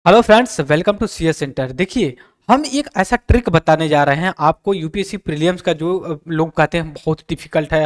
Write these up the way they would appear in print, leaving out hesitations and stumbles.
Hello friends, welcome to CS centre. देखिए, हम एक ऐसा ट्रिक बताने जा रहे हैं आपको। यूपीएससी प्रीलिम्स का जो लोग कहते हैं बहुत डिफिकल्ट है,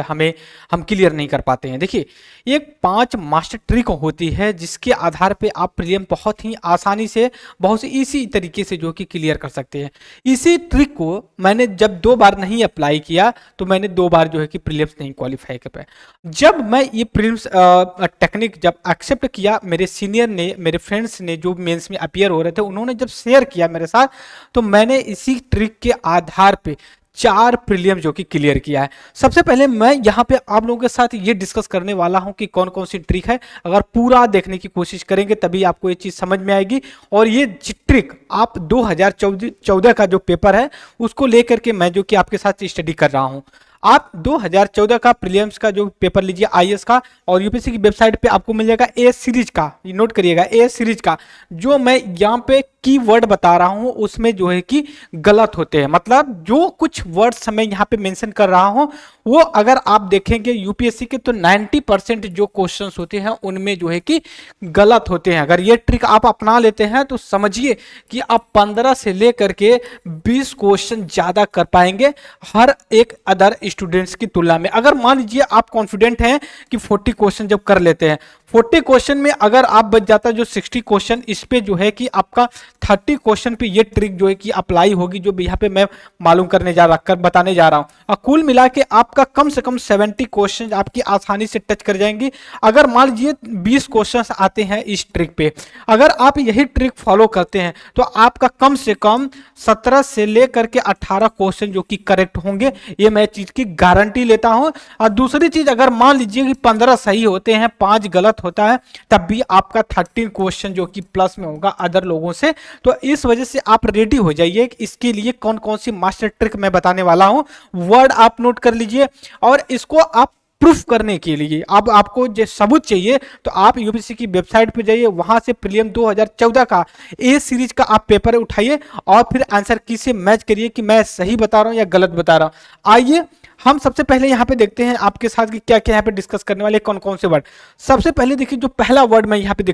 हम क्लियर नहीं कर पाते हैं। देखिए, एक 5 मास्टर ट्रिक होती है जिसके आधार पे आप प्रीलिम बहुत ही आसानी से, बहुत से इसी तरीके से जो कि क्लियर कर सकते हैं। इसी ट्रिक को मैंने जब 2 बार नहीं अप्लाई किया तो मैंने 2 बार जो है कि प्रीलिम्स नहीं क्वालिफाई कर पाया। जब मैं ये प्रीलिम्स टेक्निक जब एक्सेप्ट किया, मेरे सीनियर ने, मेरे फ्रेंड्स ने जो मेंस में अपीयर हो रहे थे, उन्होंने जब शेयर किया मेरे साथ, तो मैंने इसी ट्रिक के आधार पे 4 प्रीलियम जो कि क्लियर किया है। सबसे पहले मैं यहाँ पे आप लोगों के साथ ये डिस्कस करने वाला हूँ कि कौन कौन सी ट्रिक है। अगर पूरा देखने की कोशिश करेंगे तभी आपको ये चीज़ समझ में आएगी। और ये ट्रिक आप 2014 का जो पेपर है उसको लेकर के मैं जो कि आपके साथ स्टडी कर रहा हूँ। आप 2014 का प्रीलिम्स का जो पेपर लीजिए आईएएस का, और यूपीएससी की वेबसाइट पे आपको मिल जाएगा ए सीरीज का। ये नोट करिएगा, ए सीरीज का जो मैं यहाँ पे कीवर्ड बता रहा हूँ उसमें जो है कि गलत होते हैं। मतलब जो कुछ वर्ड्स मैं यहाँ पे मेंशन कर रहा हूँ वो अगर आप देखेंगे यूपीएससी के तो 90% जो क्वेश्चंस होते हैं उनमें जो है कि गलत होते हैं। अगर ये ट्रिक आप अपना लेते हैं तो समझिए कि आप 15 से लेकर के 20 क्वेश्चन ज्यादा कर पाएंगे हर एक अदर स्टूडेंट्स की तुलना में। अगर मान लीजिए आप कॉन्फिडेंट हैं कि 40 क्वेश्चन जब कर लेते हैं, 40 क्वेश्चन में अगर आप बच जाता जो 60 क्वेश्चन, इस पे जो है कि आपका 30 क्वेश्चन पे ये ट्रिक जो है कि अप्लाई होगी, जो यहाँ पे मैं मालूम करने जा रहा बताने जा रहा हूँ। और कुल मिला के आपका कम से कम 70 क्वेश्चन आपकी आसानी से टच कर जाएंगे। अगर मान लीजिए 20 क्वेश्चन आते हैं इस ट्रिक पे, अगर आप यही ट्रिक फॉलो करते हैं तो आपका कम से कम 17 से लेकर के 18 क्वेश्चन जो कि करेक्ट होंगे, ये मैं चीज की गारंटी लेता हूं। और दूसरी चीज, अगर मान लीजिए कि 15 सही होते हैं, 5 गलत होता है, तब भी आपका 13 क्वेश्चन जो कि प्लस में होगा अदर लोगों से। तो इस वजह से आप रेडी हो जाइए। इसके लिए कौन कौन सी मास्टर ट्रिक मैं बताने वाला हूं, वर्ड आप नोट कर लीजिए। और इसको आप प्रूफ करने के लिए अब आपको जो सबूत चाहिए तो आप यूपीएससी की वेबसाइट पे जाइए, वहां से प्रीलियम 2014 का ए सीरीज का आप पेपर उठाइए और फिर आंसर की से मैच करिए कि मैं सही बता रहा हूं या गलत बता रहा हूं। आइए हम सबसे पहले यहाँ पे देखते हैं आपके साथ कि क्या क्या यहाँ पे डिस्कस करने वाले कौन कौन से वर्ड। सबसे पहले देखिए, जो पहला वर्ड मैं यहाँ पे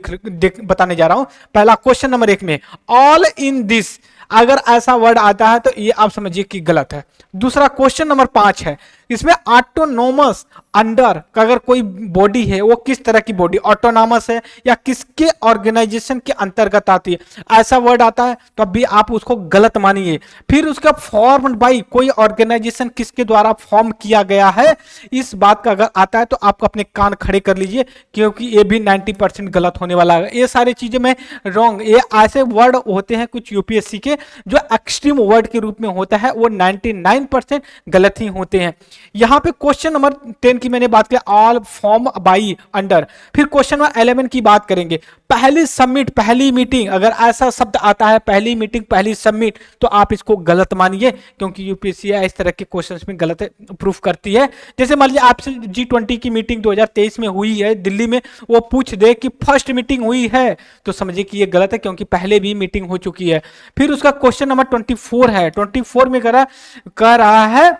बताने जा रहा हूं, पहला क्वेश्चन नंबर 1 में ऑल इन दिस, अगर ऐसा वर्ड आता है तो ये आप समझिए कि गलत है। दूसरा क्वेश्चन नंबर 5 है, इसमें ऑटोनोमस अंडर का अगर कोई बॉडी है वो किस तरह की बॉडी, ऑटोनॉमस है या किसके ऑर्गेनाइजेशन के अंतर्गत आती है, ऐसा वर्ड आता है तो अभी आप उसको गलत मानिए। फिर उसका फॉर्म बाई, कोई ऑर्गेनाइजेशन किसके द्वारा फॉर्म किया गया है, इस बात का अगर आता है तो आप अपने कान खड़े कर लीजिए, क्योंकि ये भी 90% गलत होने वाला है। ये सारी चीजें में रॉन्ग, ये ऐसे वर्ड होते हैं कुछ यूपीएससी के जो एक्सट्रीम वर्ड के रूप में होता है, वो 99% गलत ही होते हैं। यहां पे क्वेश्चन नंबर 10 की मैंने बात किया, ऑल फॉर्म बाई अंडर। फिर क्वेश्चन नंबर 11 की बात करेंगे, पहली सबमिट, पहली मीटिंग, अगर ऐसा शब्द आता है पहली मीटिंग, पहली सबमिट, तो आप इसको गलत मानिए, क्योंकि यूपीएससी इस तरह के क्वेश्चंस में गलत प्रूफ करती है। जैसे मान लीजिए आपसे G20 की मीटिंग 2023 में हुई है दिल्ली में, वो पूछ दे कि फर्स्ट मीटिंग हुई है, तो समझिए कि ये गलत है, क्योंकि पहले भी मीटिंग हो चुकी है। फिर उसका क्वेश्चन नंबर 24 है, 24 में कह रहा है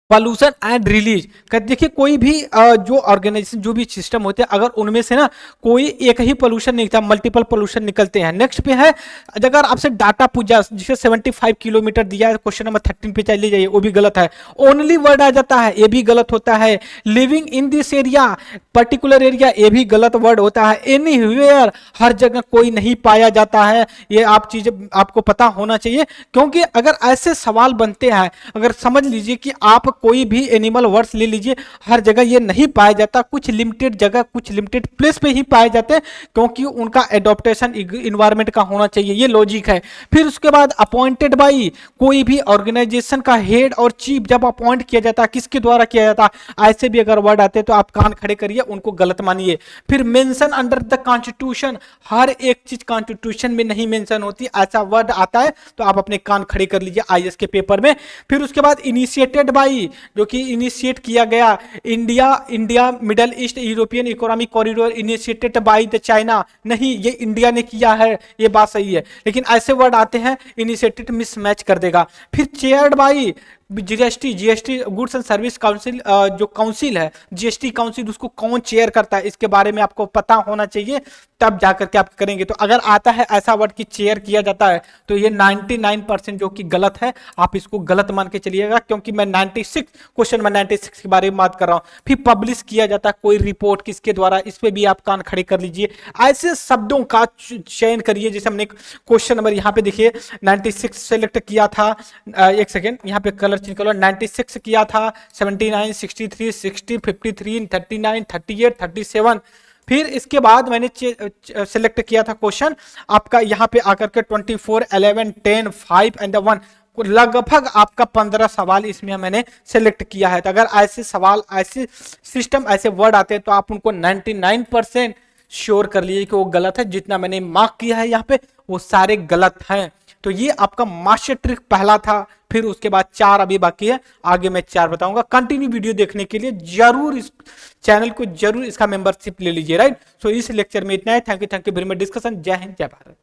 पॉल्यूशन एंड रिलीज। देखिए, कोई भी जो ऑर्गेनाइजेशन, जो भी सिस्टम होते हैं, अगर उनमें से ना कोई एक ही पोल्यूशन निकलता, मल्टीपल पोल्यूशन निकलते हैं। नेक्स्ट पे है, अगर आपसे डाटा पूछा जिसे 75 किलोमीटर दिया है, क्वेश्चन नंबर 13 पे चले जाइए, वो भी गलत है। ओनली वर्ड आ जाता है, ये भी गलत होता है। Living in this area, particular area, ये भी गलत वर्ड होता है। एनीवेयर, हर जगह कोई नहीं पाया जाता है, ये आप चीज आपको पता होना चाहिए, क्योंकि अगर ऐसे सवाल बनते हैं, अगर समझ लीजिए कि आप कोई भी एनिमल वर्ड्स ले लीजिए, हर जगह ये नहीं पाया जाता, कुछ लिमिटेड जगह, कुछ लिमिटेड प्लेस पे ही पाए जाते हैं, क्योंकि उनका एडॉप्टेशन इन्वायरमेंट का होना चाहिए, ये लॉजिक है। फिर उसके बाद अपॉइंटेड बाई, कोई भी ऑर्गेनाइजेशन का हेड और चीफ जब अपॉइंट किया जाता है, किसके द्वारा किया जाता है, ऐसे भी अगर वर्ड आते हैं तो आप कान खड़े करिए, उनको गलत मानिए। फिर मेंशन अंडर द कॉन्स्टिट्यूशन, हर एक चीज कॉन्स्टिट्यूशन में नहीं मेंशन होती, ऐसा वर्ड आता है तो आप अपने कान खड़े कर लीजिए आईएएस के पेपर में। फिर उसके बाद इनिशिएटेड बाई, जो कि इनिशिएट किया गया, India middle east European economic corridor initiated by the China, नहीं, ये इंडिया ने किया है, ये बात सही है, लेकिन ऐसे वर्ड आते हैं इनिशिएटेड मिसमैच कर देगा। फिर chaired by, GST GST goods and service council, जो काउंसिल है जीएसटी काउंसिल, उसको कौन चेयर करता है, इसके बारे में आपको पता होना चाहिए, तब जाकर के आप करेंगे। तो अगर आता है ऐसा वर्ड कि चेयर किया जाता है, तो ये 99% जो कि गलत है, आप इसको गलत मान के चलिएगा, क्योंकि मैं 96 क्वेश्चन में 96 के बारे में बात कर रहा हूं। फिर पब्लिश किया जाता है कोई रिपोर्ट किसके द्वारा, इस पे भी आप कान खड़े कर लीजिए। ऐसे शब्दों का चयन करिए, जैसे हमने क्वेश्चन नंबर यहाँ पे देखिए 96 सेलेक्ट किया था, एक सेकेंड यहाँ पे कलर चेंज करो, 96 किया था, 79, 63, 60, 53, 39, 38, 37। फिर इसके बाद मैंने सिलेक्ट किया था क्वेश्चन आपका यहाँ पे आकर के 24, 11, 10, 5 एंड 1, लगभग आपका 15 सवाल इसमें मैंने सेलेक्ट किया है। तो अगर ऐसे सवाल, ऐसे सिस्टम, ऐसे वर्ड आते हैं, तो आप उनको 99% श्योर कर लीजिए कि वो गलत है। जितना मैंने मार्क किया है यहाँ पे वो सारे गलत हैं। तो ये आपका मास्टर ट्रिक पहला था। फिर उसके बाद 4 अभी बाकी है, आगे मैं 4 बताऊंगा। कंटिन्यू वीडियो देखने के लिए जरूर इस चैनल को, जरूर इसका मेंबरशिप ले लीजिए, राइट। सो इस लेक्चर में इतना है। Thank you very much discussion. जय हिंद, जय भारत।